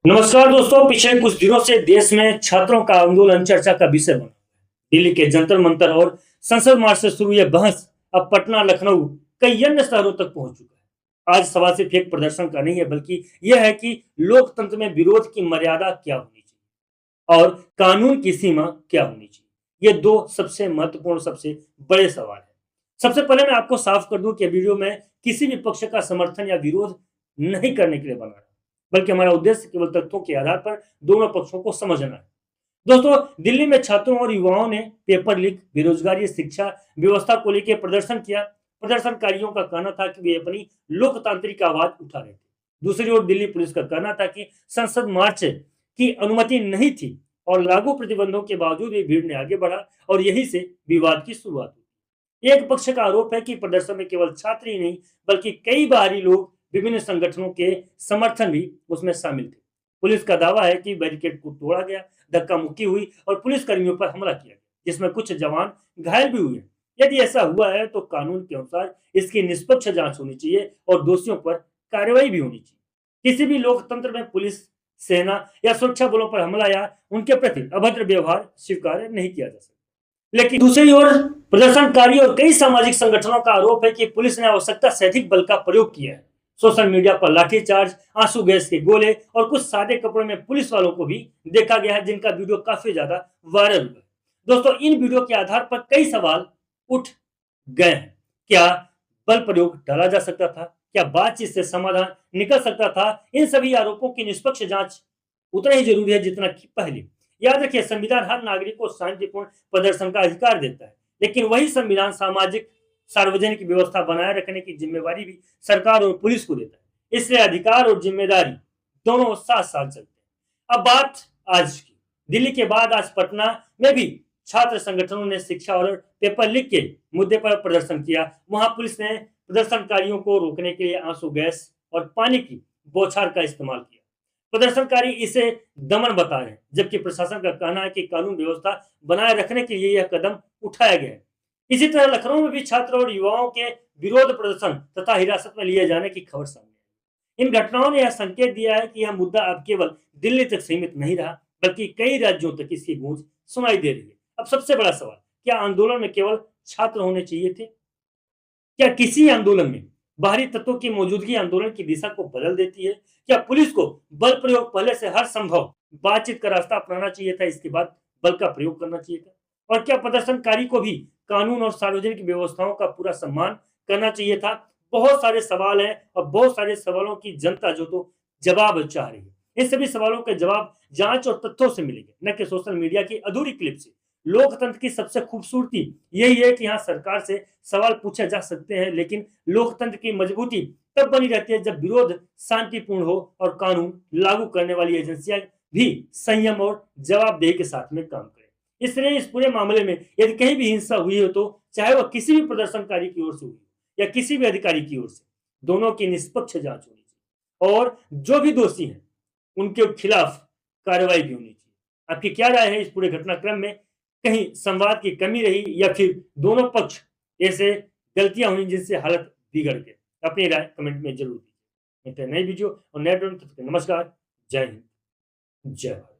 नमस्कार दोस्तों, पिछले कुछ दिनों से देश में छात्रों का आंदोलन चर्चा का विषय बना। दिल्ली के जंतर मंतर और संसद मार्ग से शुरू यह बहस अब पटना, लखनऊ, कई अन्य शहरों तक पहुंच चुका है। आज सवाल सिर्फ एक प्रदर्शन का नहीं है, बल्कि यह है कि लोकतंत्र में विरोध की मर्यादा क्या होनी चाहिए और कानून की सीमा क्या होनी चाहिए। ये दो सबसे महत्वपूर्ण, सबसे बड़े सवाल है। सबसे पहले मैं आपको साफ कर दूं कि वीडियो में किसी भी पक्ष का समर्थन या विरोध नहीं करने के लिए बना है, बल्कि हमारा उद्देश्य केवल तथ्यों के आधार पर दोनों पक्षों को समझना है। दोस्तों, दिल्ली में छात्रों और युवाओं ने पेपर लीक, बेरोजगारी, शिक्षा व्यवस्था को लेकर प्रदर्शन किया। प्रदर्शनकारियों का कहना था कि वे अपनी लोकतांत्रिक आवाज उठा रहे थे। दूसरी ओर दिल्ली पुलिस का कहना था कि संसद मार्च की अनुमति नहीं थी और लागू प्रतिबंधों के बावजूद भी भीड़ ने आगे बढ़ा और यहीं से विवाद की शुरुआत हुई। एक पक्ष का आरोप है कि प्रदर्शन में केवल छात्र ही नहीं, बल्कि कई बाहरी लोग, विभिन्न संगठनों के समर्थन भी उसमें शामिल थे। पुलिस का दावा है कि बैरिकेड को तोड़ा गया, धक्का मुक्की हुई और पुलिस कर्मियों पर हमला किया गया, जिसमें कुछ जवान घायल भी हुए। यदि ऐसा हुआ है तो कानून के अनुसार इसकी निष्पक्ष जांच होनी चाहिए और दोषियों पर कार्रवाई भी होनी चाहिए। किसी भी लोकतंत्र में पुलिस, सेना या सुरक्षा बलों पर हमला या उनके प्रति अभद्र व्यवहार स्वीकार्य नहीं किया जा सकता। लेकिन दूसरी ओर प्रदर्शनकारी और कई सामाजिक संगठनों का आरोप है कि पुलिस ने आवश्यकता से अधिक बल का प्रयोग किया है। सोशल मीडिया पर लाठीचार्ज, आंसू गैस के गोले और कुछ सादे कपड़ों में पुलिस वालों को भी देखा गया है, जिनका वीडियो काफी ज्यादा वायरल हुआ है। दोस्तों, इन वीडियो के आधार पर कई सवाल उठ गए हैं। क्या बल प्रयोग टाला जा सकता था? क्या बातचीत से समाधान निकल सकता था? इन सभी आरोपों की निष्पक्ष जांच उतना ही जरूरी है जितना कि पहले। याद रखिए, संविधान हर नागरिक को शांतिपूर्ण प्रदर्शन का अधिकार देता है, लेकिन वही संविधान सामाजिक, सार्वजनिक व्यवस्था बनाए रखने की जिम्मेवारी भी सरकार और पुलिस को देता है। इसलिए अधिकार और जिम्मेदारी दोनों साथ साथ चलते हैं। अब बात आज की। दिल्ली के बाद आज पटना में भी छात्र संगठनों ने शिक्षा और पेपर लीक के मुद्दे पर प्रदर्शन किया। वहां पुलिस ने प्रदर्शनकारियों को रोकने के लिए आंसू गैस और पानी की बौछार का इस्तेमाल किया। प्रदर्शनकारी इसे दमन बता रहे हैं, जबकि प्रशासन का कहना है कि कानून व्यवस्था बनाए रखने के लिए यह कदम उठाया गया है। इसी तरह लखनऊ में भी छात्र और युवाओं के विरोध प्रदर्शन तथा हिरासत में लिए जाने की खबर सामने आई। इन घटनाओं ने यह संकेत दिया है कि यह मुद्दा अब केवल दिल्ली तक सीमित नहीं रहा, बल्कि कई राज्यों तक इसकी गूंज सुनाई दे रही है। अब सबसे बड़ा सवाल, क्या आंदोलन में केवल छात्र होने चाहिए थे? क्या किसी आंदोलन में बाहरी तत्वों की मौजूदगी आंदोलन की दिशा को बदल देती है? क्या पुलिस को बल प्रयोग पहले से हर संभव बातचीत का रास्ता अपनाना चाहिए था, इसके बाद बल का प्रयोग करना चाहिए था? और क्या प्रदर्शनकारी को भी कानून और सार्वजनिक व्यवस्थाओं का पूरा सम्मान करना चाहिए था? बहुत सारे सवाल हैं और बहुत सारे सवालों की जनता जो तो जवाब चाह रही है। इन सभी सवालों के जवाब जांच और तथ्यों से मिलेंगे, न कि सोशल मीडिया की अधूरी क्लिप से। लोकतंत्र की सबसे खूबसूरती यही है कि यहाँ सरकार से सवाल पूछे जा सकते हैं, लेकिन लोकतंत्र की मजबूती तब बनी रहती है जब विरोध शांतिपूर्ण हो और कानून लागू करने वाली एजेंसियां भी संयम और जवाबदेही के साथ में काम करें। इसलिए इस पूरे मामले में यदि कहीं भी हिंसा हुई हो, तो चाहे वह किसी भी प्रदर्शनकारी की ओर से हुई या किसी भी अधिकारी की ओर से, दोनों की निष्पक्ष जांच होनी चाहिए और जो भी दोषी हैं उनके खिलाफ कार्रवाई भी होनी चाहिए। आपकी क्या राय है इस पूरे घटनाक्रम में? कहीं संवाद की कमी रही या फिर दोनों पक्ष ऐसे गलतियां हुई जिनसे हालत बिगड़ गई? अपनी राय कमेंट में जरूर दीजिए। मिलते हैं नई वीडियो और नए वीडियो में, तब तक के लिए नमस्कार। जय हिंद, जय भारत।